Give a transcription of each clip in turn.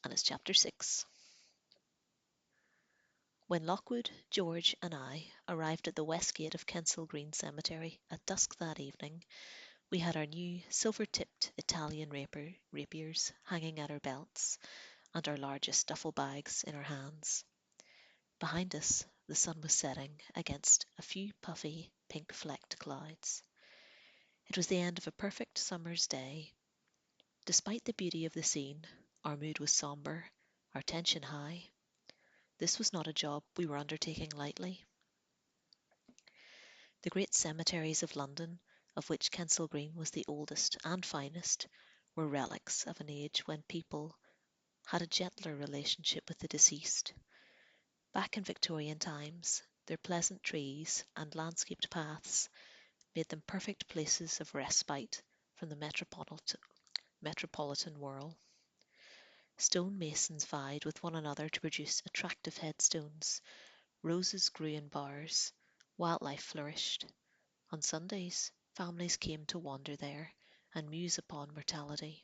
and it's chapter 6. When Lockwood, George, and I arrived at the west gate of Kensal Green Cemetery at dusk that evening, we had our new silver-tipped Italian rapiers hanging at our belts and our largest duffel bags in our hands. Behind us, the sun was setting against a few puffy, pink-flecked clouds. It was the end of a perfect summer's day. Despite the beauty of the scene, our mood was sombre, our tension high. This was not a job we were undertaking lightly. The great cemeteries of London, of which Kensal Green was the oldest and finest, were relics of an age when people had a gentler relationship with the deceased. Back in Victorian times, their pleasant trees and landscaped paths made them perfect places of respite from the metropolitan whirl. Stone masons vied with one another to produce attractive headstones. Roses grew in bowers, wildlife flourished. On Sundays, families came to wander there and muse upon mortality.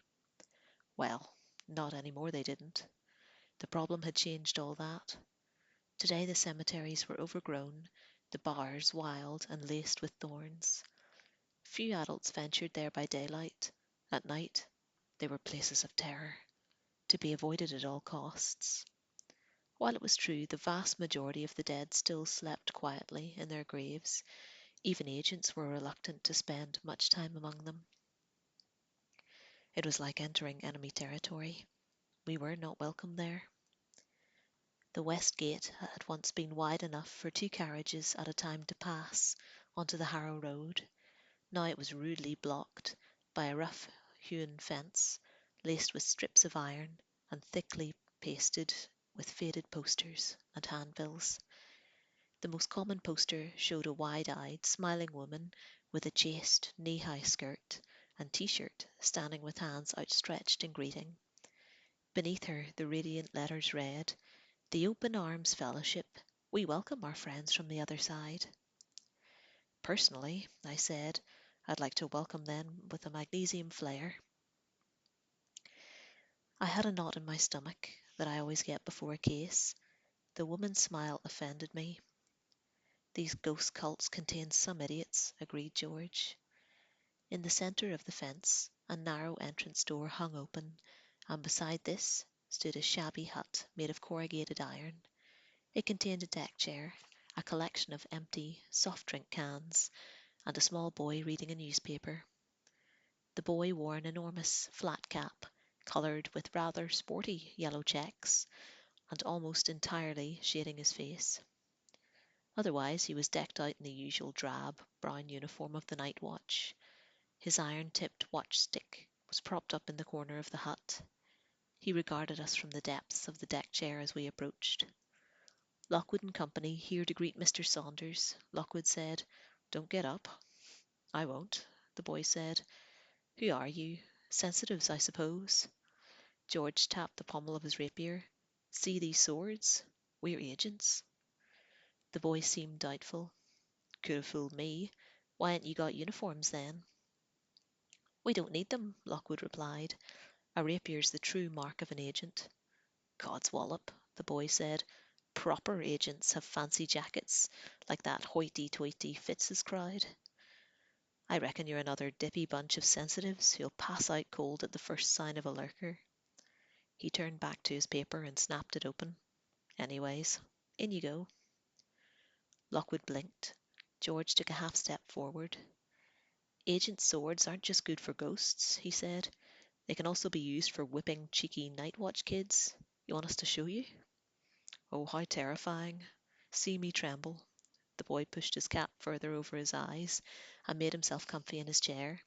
Well, not anymore they didn't. The problem had changed all that. Today the cemeteries were overgrown, the bowers wild and laced with thorns. Few adults ventured there by daylight. At night, they were places of terror, to be avoided at all costs. While it was true the vast majority of the dead still slept quietly in their graves, even agents were reluctant to spend much time among them. It was like entering enemy territory. We were not welcome there. The west gate had once been wide enough for two carriages at a time to pass onto the Harrow Road. Now it was rudely blocked by a rough-hewn fence laced with strips of iron and thickly pasted with faded posters and handbills. The most common poster showed a wide-eyed, smiling woman with a chaste, knee-high skirt and t-shirt standing with hands outstretched in greeting. Beneath her the radiant letters read, "The Open Arms Fellowship. We welcome our friends from the other side." Personally, I said, I'd like to welcome them with a magnesium flare. I had a knot in my stomach that I always get before a case. The woman's smile offended me. These ghost cults contain some idiots, agreed George. In the centre of the fence, a narrow entrance door hung open, and beside this stood a shabby hut made of corrugated iron. It contained a deck chair, a collection of empty soft drink cans, and a small boy reading a newspaper. The boy wore an enormous flat cap, coloured with rather sporty yellow checks, and almost entirely shading his face. Otherwise he was decked out in the usual drab brown uniform of the night watch. His iron-tipped watch-stick was propped up in the corner of the hut. He regarded us from the depths of the deck chair as we approached. "Lockwood and Company here to greet Mr. Saunders," Lockwood said. "Don't get up." "I won't," the boy said. "Who are you? Sensitives, I suppose?" George tapped the pommel of his rapier. "See these swords? We're agents." The boy seemed doubtful. "Could have fooled me. Why ain't you got uniforms then?" "We don't need them," Lockwood replied. "A rapier's the true mark of an agent." "Codswallop," the boy said. "Proper agents have fancy jackets, like that hoity-toity Fitz's crowd." "I reckon you're another dippy bunch of sensitives who'll pass out cold at the first sign of a lurker." He turned back to his paper and snapped it open. "Anyways, in you go." Lockwood blinked. George took a half step forward. "Agent swords aren't just good for ghosts," he said. "They can also be used for whipping cheeky night watch kids. You want us to show you?" "Oh, how terrifying. See me tremble." The boy pushed his cap further over his eyes and made himself comfy in his chair.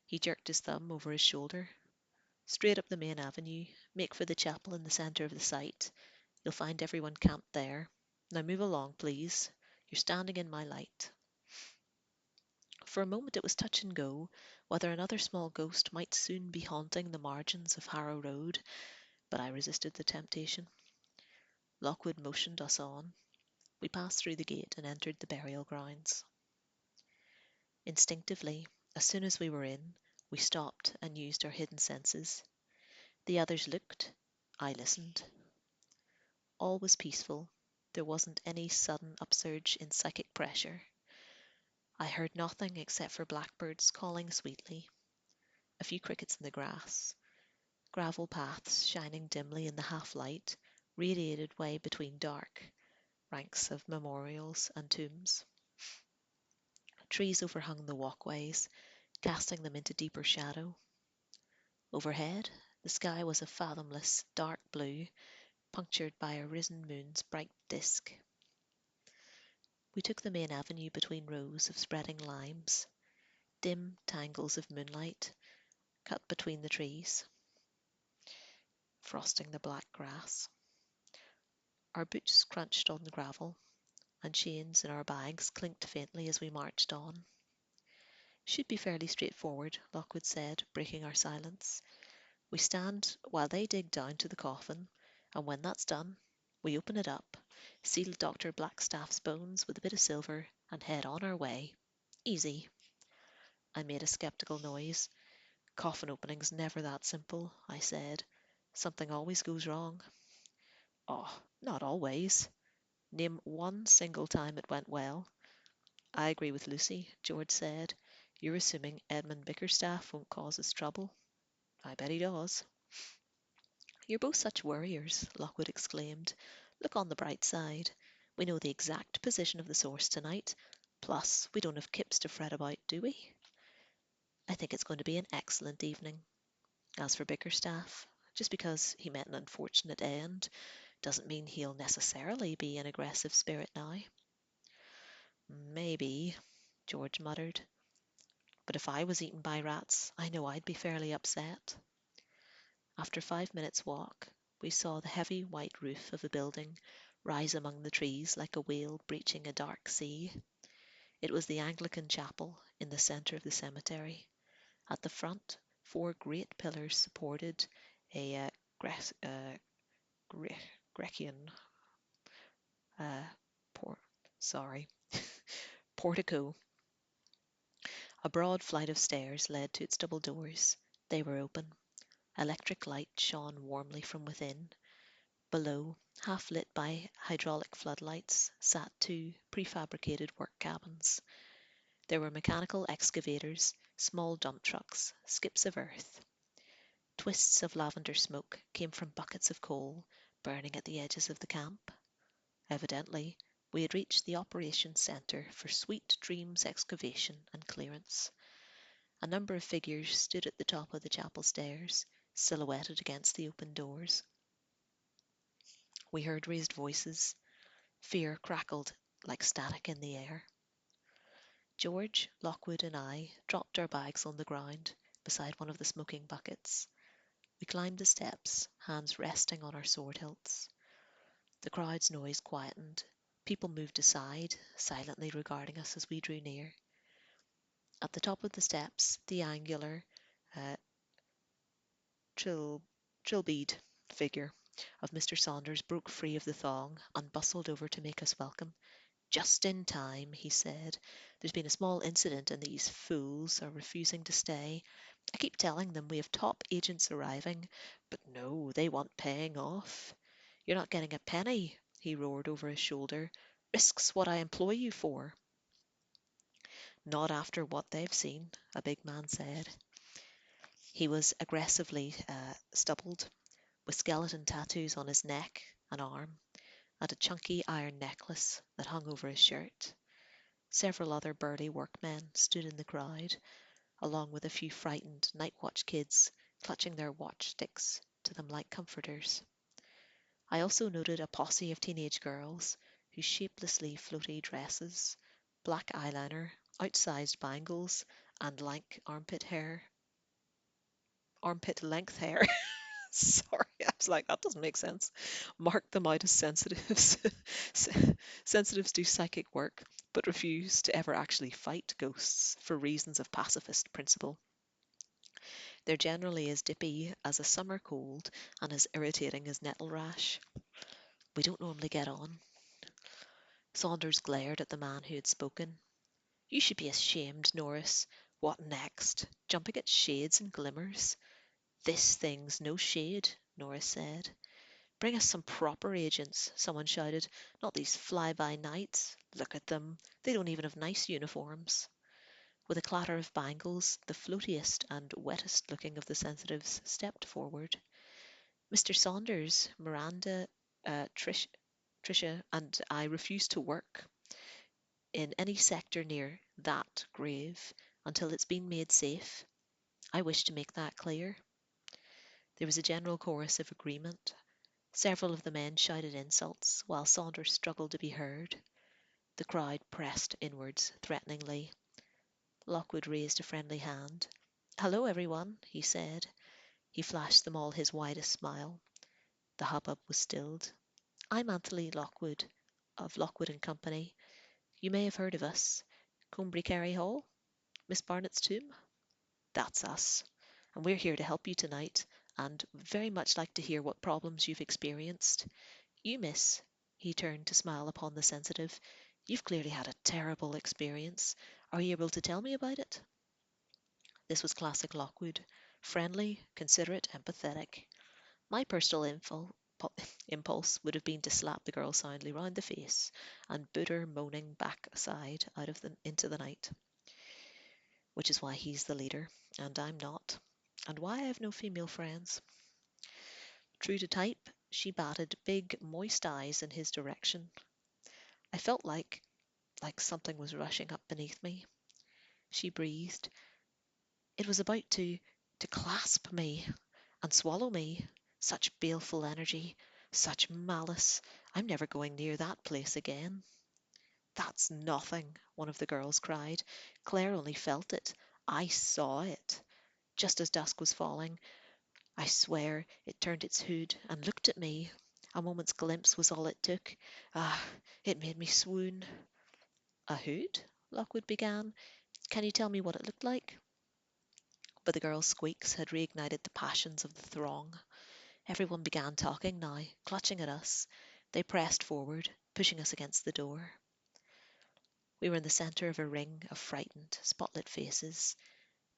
He jerked his thumb over his shoulder. "Straight up the main avenue. Make for the chapel in the centre of the site. You'll find everyone camped there. Now move along, please. You're standing in my light." For a moment it was touch and go whether another small ghost might soon be haunting the margins of Harrow Road, but I resisted the temptation. Lockwood motioned us on. We passed through the gate and entered the burial grounds. Instinctively, as soon as we were in, we stopped and used our hidden senses. The others looked, I listened. All was peaceful. There wasn't any sudden upsurge in psychic pressure. I heard nothing except for blackbirds calling sweetly, a few crickets in the grass, gravel paths shining dimly in the half light, radiated way between dark ranks of memorials and tombs. Trees overhung the walkways, casting them into deeper shadow. Overhead, the sky was a fathomless dark blue, punctured by a risen moon's bright disk. We took the main avenue between rows of spreading limes, dim tangles of moonlight cut between the trees, frosting the black grass. Our boots crunched on the gravel, and chains in our bags clinked faintly as we marched on. Should be fairly straightforward, Lockwood said, breaking our silence. We stand while they dig down to the coffin, and when that's done, we open it up, seal Dr. Blackstaff's bones with a bit of silver, and head on our way. Easy. I made a skeptical noise. Coffin opening's never that simple, I said. Something always goes wrong. Oh, not always. Name one single time it went well. I agree with Lucy, George said. You're assuming Edmund Bickerstaff won't cause us trouble. I bet he does. You're both such worriers, Lockwood exclaimed. Look on the bright side. We know the exact position of the source tonight. Plus, we don't have Kips to fret about, do we? I think it's going to be an excellent evening. As for Bickerstaff, just because he met an unfortunate end doesn't mean he'll necessarily be an aggressive spirit now. Maybe, George muttered. But if I was eaten by rats, I know I'd be fairly upset. After 5 minutes' walk, we saw the heavy white roof of a building rise among the trees like a whale breaching a dark sea. It was the Anglican chapel in the centre of the cemetery. At the front, four great pillars supported a Grecian uh, por- sorry, portico. A broad flight of stairs led to its double doors. They were open. Electric light shone warmly from within. Below, half lit by hydraulic floodlights, sat two prefabricated work cabins. There were mechanical excavators, small dump trucks, skips of earth. Twists of lavender smoke came from buckets of coal burning at the edges of the camp. Evidently, we had reached the operations centre for Sweet Dreams excavation and clearance. A number of figures stood at the top of the chapel stairs, silhouetted against the open doors. We heard raised voices. Fear crackled like static in the air. George, Lockwood, and I dropped our bags on the ground beside one of the smoking buckets. We climbed the steps, hands resting on our sword hilts. The crowd's noise quietened. People moved aside, silently regarding us as we drew near. At the top of the steps, the angular, uh, trilbead figure of Mr. Saunders broke free of the thong and bustled over to make us welcome. Just in time, he said. There's been a small incident and these fools are refusing to stay. I keep telling them we have top agents arriving, but no, they want paying off. You're not getting a penny, he roared over his shoulder. Risk's what I employ you for. Not after what they've seen, a big man said. He was aggressively stubbled, with skeleton tattoos on his neck and arm, and a chunky iron necklace that hung over his shirt. Several other burly workmen stood in the crowd, along with a few frightened night watch kids clutching their watch sticks to them like comforters. I also noted a posse of teenage girls whose shapelessly floaty dresses, black eyeliner, outsized bangles, and lank armpit length hair. Sorry, I was like, that doesn't make sense. Marked them out as sensitives. Sensitives do psychic work, but refuse to ever actually fight ghosts for reasons of pacifist principle. They're generally as dippy as a summer cold and as irritating as nettle rash. We don't normally get on. Saunders glared at the man who had spoken. You should be ashamed, Norris. What next? Jumping at shades and glimmers? This thing's no shade, Norris said. Bring us some proper agents, someone shouted, not these fly-by-nights. Look at them. They don't even have nice uniforms. With a clatter of bangles, the floatiest and wettest looking of the sensitives stepped forward. Mr. Saunders, Miranda, Tricia, and I refuse to work in any sector near that grave until it's been made safe. I wish to make that clear. There was a general chorus of agreement. Several of the men shouted insults, while Saunders struggled to be heard. The crowd pressed inwards threateningly. Lockwood raised a friendly hand. "Hello, everyone," he said. He flashed them all his widest smile. The hubbub was stilled. "I'm Anthony Lockwood, of Lockwood and Company. You may have heard of us. Coombrey Carey Hall? Miss Barnett's tomb? That's us. And we're here to help you tonight, and very much like to hear what problems you've experienced. You, miss," he turned to smile upon the sensitive, "you've clearly had a terrible experience. Are you able to tell me about it?" This was classic Lockwood, friendly, considerate, empathetic. My personal impulse would have been to slap the girl soundly round the face and boot her moaning back aside into the night, which is why he's the leader and I'm not, and why I have no female friends. True to type, she batted big, moist eyes in his direction. I felt like something was rushing up beneath me. She breathed. It was about to clasp me and swallow me. Such baleful energy, such malice. I'm never going near that place again. That's nothing, one of the girls cried. Claire only felt it. I saw it. Just as dusk was falling, I swear it turned its hood and looked at me. A moment's glimpse was all it took. Ah, it made me swoon. A hood? Lockwood began. Can you tell me what it looked like? But the girl's squeaks had reignited the passions of the throng. Everyone began talking now, clutching at us. They pressed forward, pushing us against the door. We were in the centre of a ring of frightened, spotlit faces.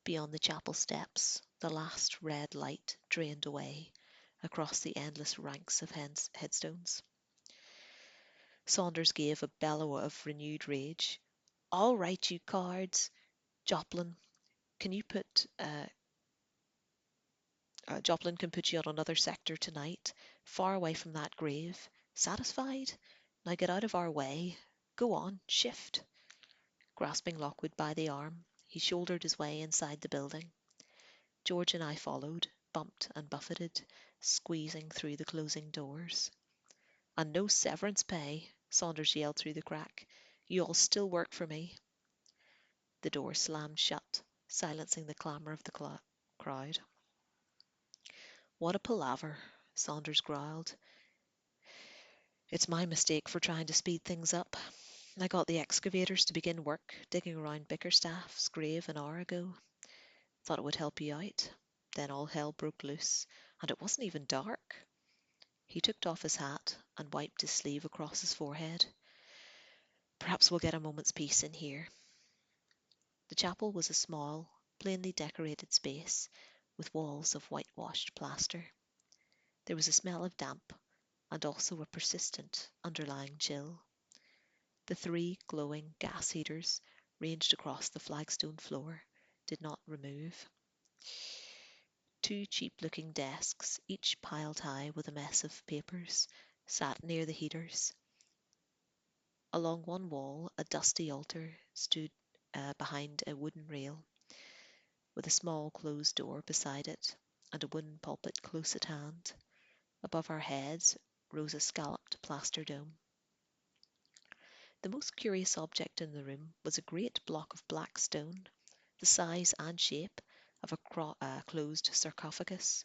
Beyond the chapel steps, the last red light drained away across the endless ranks of headstones. Saunders gave a bellow of renewed rage. "All right, you cowards! Joplin, can you put Joplin can put you on another sector tonight, far away from that grave. Satisfied? Now get out of our way. Go on, shift." Grasping Lockwood by the arm, he shouldered his way inside the building. George and I followed, bumped and buffeted, squeezing through the closing doors. "And no severance pay," Saunders yelled through the crack. "You all still work for me." The door slammed shut, silencing the clamour of the crowd. "What a palaver," Saunders growled. "It's my mistake for trying to speed things up. I got the excavators to begin work, digging around Bickerstaff's grave an hour ago. Thought it would help you out. Then all hell broke loose, and it wasn't even dark." He took off his hat and wiped his sleeve across his forehead. "Perhaps we'll get a moment's peace in here." The chapel was a small, plainly decorated space with walls of whitewashed plaster. There was a smell of damp and also a persistent underlying chill. The three glowing gas heaters ranged across the flagstone floor did not remove. Two cheap-looking desks, each piled high with a mess of papers, sat near the heaters. Along one wall, a dusty altar stood behind a wooden rail, with a small closed door beside it, and a wooden pulpit close at hand. Above our heads rose a scalloped plaster dome. The most curious object in the room was a great block of black stone, the size and shape of a closed sarcophagus.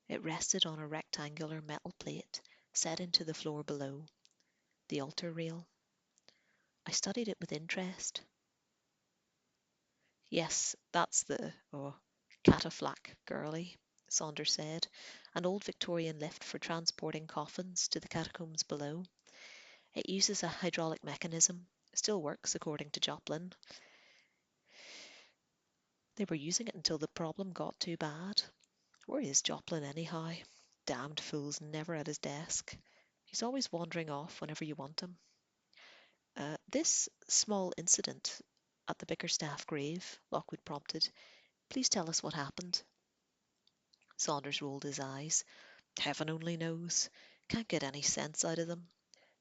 It rested on a rectangular metal plate set into the floor below, the altar rail. I studied it with interest. "Yes, that's the catafalque, girlie," Saunders said, "an old Victorian lift for transporting coffins to the catacombs below. It uses a hydraulic mechanism, still works according to Joplin. They were using it until the problem got too bad. Where is Joplin anyhow?" Damned fool's never at his desk. He's always wandering off whenever you want him. This small incident at the Bickerstaff grave, Lockwood prompted. Please tell us what happened. Saunders rolled his eyes. Heaven only knows. Can't get any sense out of them.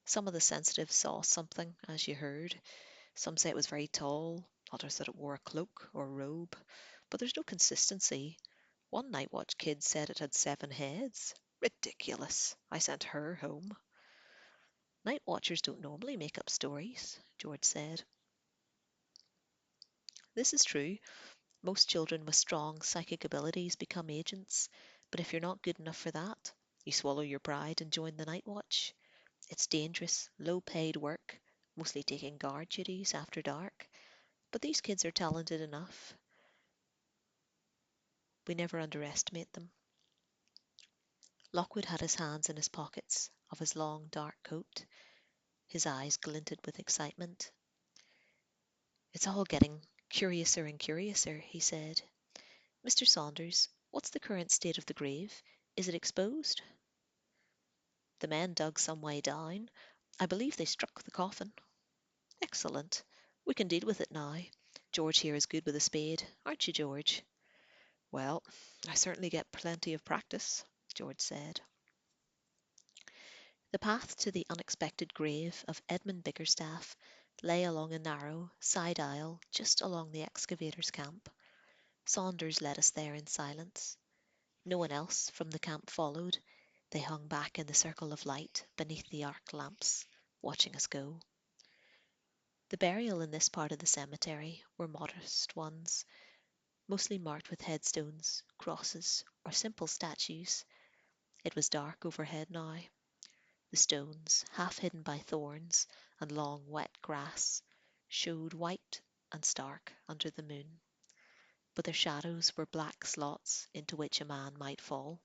Some of the sensitives saw something, as you heard. Some say it was very tall, others that it wore a cloak or robe. But there's no consistency. One night watch kid said it had 7 heads. Ridiculous. I sent her home. Night watchers don't normally make up stories, George said. This is true. Most children with strong psychic abilities become agents, but if you're not good enough for that, you swallow your pride and join the night watch. It's dangerous, low-paid work, mostly taking guard duties after dark, but these kids are talented enough. We never underestimate them. Lockwood had his hands in his pockets of his long, dark coat. His eyes glinted with excitement. It's all getting curiouser and curiouser, he said. Mr. Saunders, what's the current state of the grave? Is it exposed? The men dug some way down. I believe they struck the coffin. Excellent. We can deal with it now. George here is good with a spade, aren't you, George? Well, I certainly get plenty of practice, George said. The path to the unexpected grave of Edmund Bickerstaff lay along a narrow side aisle just along the excavator's camp. Saunders led us there in silence. No one else from the camp followed. They hung back in the circle of light beneath the arc lamps, watching us go. The burial in this part of the cemetery were modest ones, mostly marked with headstones, crosses, or simple statues. It was dark overhead now. The stones, half hidden by thorns and long wet grass, showed white and stark under the moon, but their shadows were black slots into which a man might fall.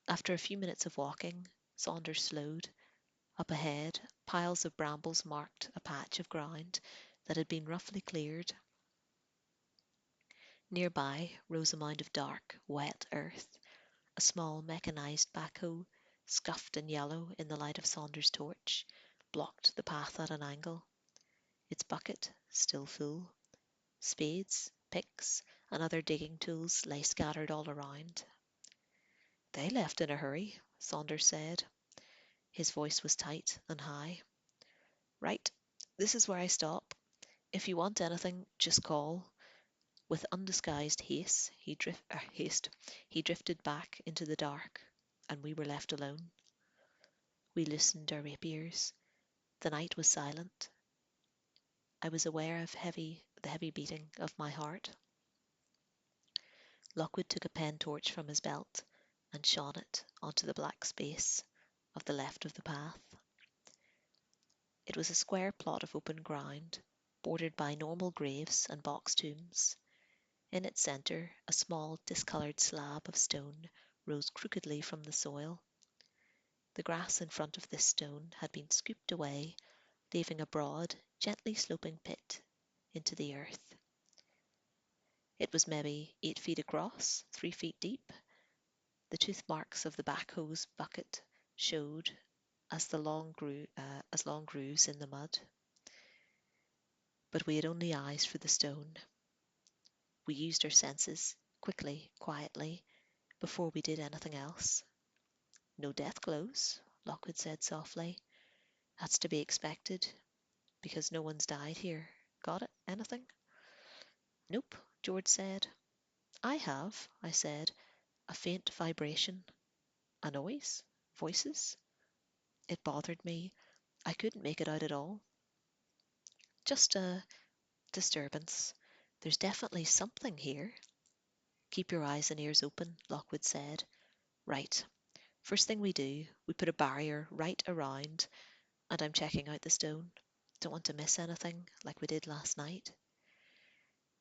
After a few minutes of walking, Saunders slowed. Up ahead, piles of brambles marked a patch of ground that had been roughly cleared. Nearby rose a mound of dark, wet earth. A small mechanized backhoe, scuffed and yellow in the light of Saunders' torch, blocked the path at an angle. Its bucket still full. Spades, picks, and other digging tools lay scattered all around. They left in a hurry, Saunders said. His voice was tight and high. Right, this is where I stop. If you want anything, just call. With undisguised haste, he drifted back into the dark, and we were left alone. We loosened our rapiers. The night was silent. I was aware of the heavy beating of my heart. Lockwood took a pen torch from his belt and shone it onto the black space of the left of the path. It was a square plot of open ground, bordered by normal graves and box tombs. In its centre, a small discoloured slab of stone rose crookedly from the soil. The grass in front of this stone had been scooped away, leaving a broad, gently sloping pit into the earth. It was maybe 8 feet across, 3 feet deep. The tooth marks of the backhoe's bucket showed as long grooves in the mud. But we had only eyes for the stone. We used our senses, quickly, quietly, before we did anything else. No death glows, Lockwood said softly. That's to be expected, because no one's died here. Got it? Anything? Nope, George said. I have, I said. A faint vibration. A noise? Voices? It bothered me. I couldn't make it out at all. Just a disturbance. There's definitely something here. Keep your eyes and ears open, Lockwood said. Right. First thing we do, we put a barrier right around, and I'm checking out the stone. Don't want to miss anything, like we did last night.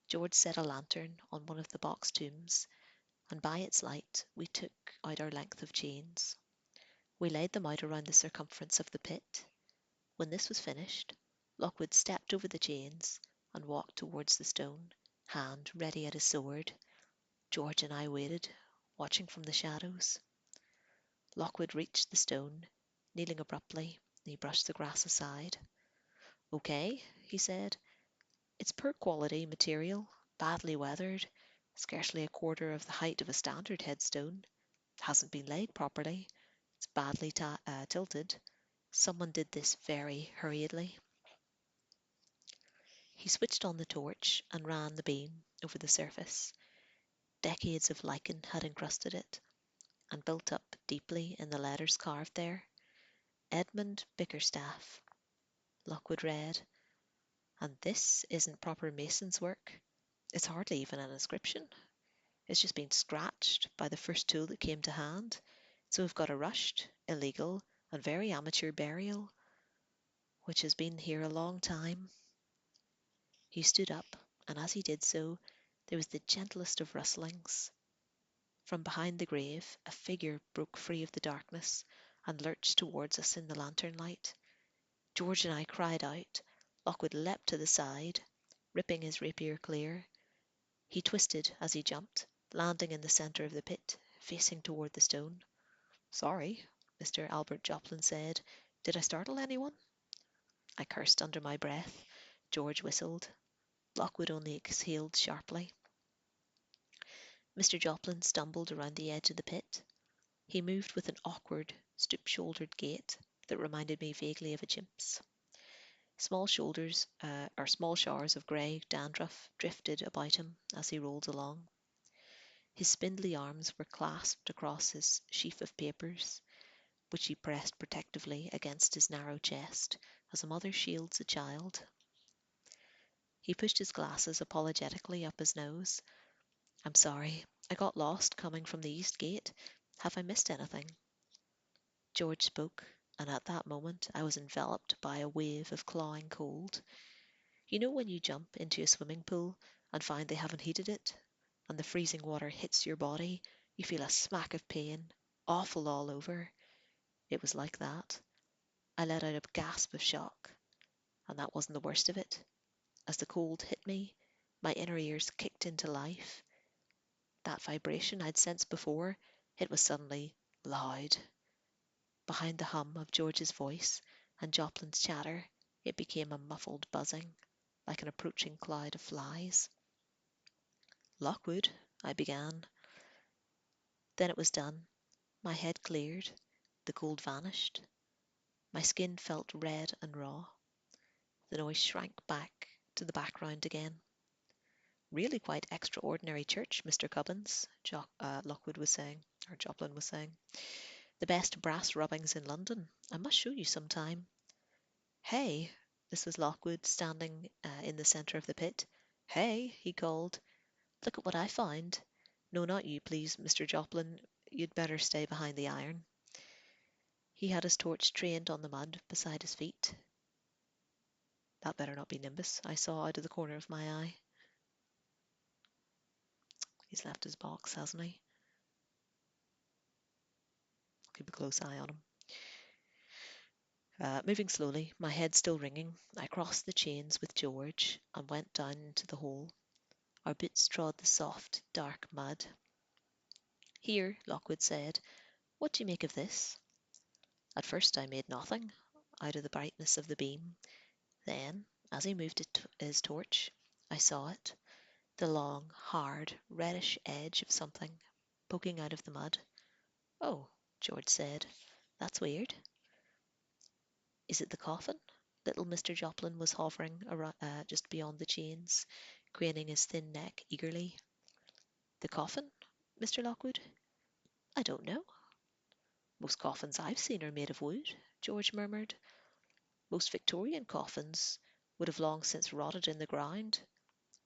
George set a lantern on one of the box tombs, and by its light we took out our length of chains. We laid them out around the circumference of the pit. When this was finished, Lockwood stepped over the chains and walked towards the stone, hand ready at his sword. George and I waited, watching from the shadows. Lockwood reached the stone, kneeling abruptly. He brushed the grass aside. Okay, he said. It's poor quality material, badly weathered, scarcely a quarter of the height of a standard headstone. It hasn't been laid properly. It's badly tilted. Someone did this very hurriedly. He switched on the torch and ran the beam over the surface. Decades of lichen had encrusted it and built up deeply in the letters carved there. Edmund Bickerstaff. Lockwood read, and this isn't proper mason's work. It's hardly even an inscription. It's just been scratched by the first tool that came to hand. So we've got a rushed, illegal, and very amateur burial, which has been here a long time. He stood up, and as he did so, there was the gentlest of rustlings. From behind the grave, a figure broke free of the darkness and lurched towards us in the lantern light. George and I cried out. Lockwood leapt to the side, ripping his rapier clear. He twisted as he jumped, landing in the centre of the pit, facing toward the stone. Sorry, Mr. Albert Joplin said. Did I startle anyone? I cursed under my breath. George whistled. Lockwood only exhaled sharply. Mr. Joplin stumbled around the edge of the pit. He moved with an awkward, stoop-shouldered gait that reminded me vaguely of a chimp's. Small small showers of grey dandruff drifted about him as he rolled along. His spindly arms were clasped across his sheaf of papers, which he pressed protectively against his narrow chest, as a mother shields a child. He pushed his glasses apologetically up his nose. I'm sorry, I got lost coming from the east gate. Have I missed anything? George spoke, and at that moment I was enveloped by a wave of clawing cold. You know when you jump into a swimming pool and find they haven't heated it, and the freezing water hits your body, you feel a smack of pain, awful all over. It was like that. I let out a gasp of shock, and that wasn't the worst of it. As the cold hit me, my inner ears kicked into life. That vibration I'd sensed before, it was suddenly loud. Behind the hum of George's voice and Joplin's chatter, it became a muffled buzzing, like an approaching cloud of flies. Lockwood, I began. Then it was done. My head cleared. The cold vanished. My skin felt red and raw. The noise shrank back to the background again. Really quite extraordinary church, Mr. Cubbins, Lockwood was saying, or Joplin was saying. The best brass rubbings in London. I must show you some time. Hey, this was Lockwood standing in the centre of the pit. Hey, he called. Look at what I found. No, not you, please, Mr. Joplin. You'd better stay behind the iron. He had his torch trained on the mud beside his feet. That better not be Nimbus, I saw out of the corner of my eye. He's left his box, hasn't he? Keep a close eye on him. Moving slowly, my head still ringing, I crossed the chains with George and went down into the hole. Our boots trod the soft, dark mud. Here, Lockwood said, what do you make of this? At first I made nothing out of the brightness of the beam. Then, as he moved his torch, I saw it, the long, hard, reddish edge of something poking out of the mud. Oh, George said, that's weird. Is it the coffin? Little Mr. Joplin was hovering just beyond the chains, craning his thin neck eagerly. The coffin, Mr. Lockwood? I don't know. Most coffins I've seen are made of wood, George murmured. Most Victorian coffins would have long since rotted in the ground.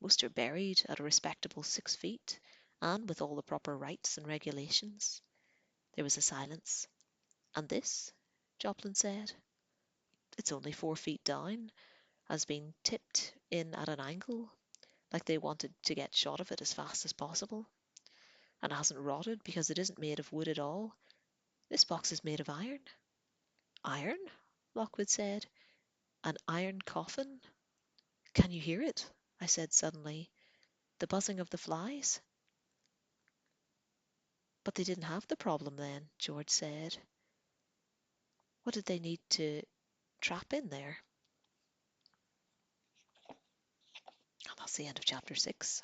Most are buried at a respectable 6 feet, and with all the proper rites and regulations. There was a silence. And this? Joplin said. It's only 4 feet down, has been tipped in at an angle, like they wanted to get shot of it as fast as possible, and hasn't rotted because it isn't made of wood at all. This box is made of iron. Iron? Lockwood said. An iron coffin? Can you hear it? I said suddenly. The buzzing of the flies? But they didn't have the problem then, George said. What did they need to trap in there? And that's the end of chapter 6.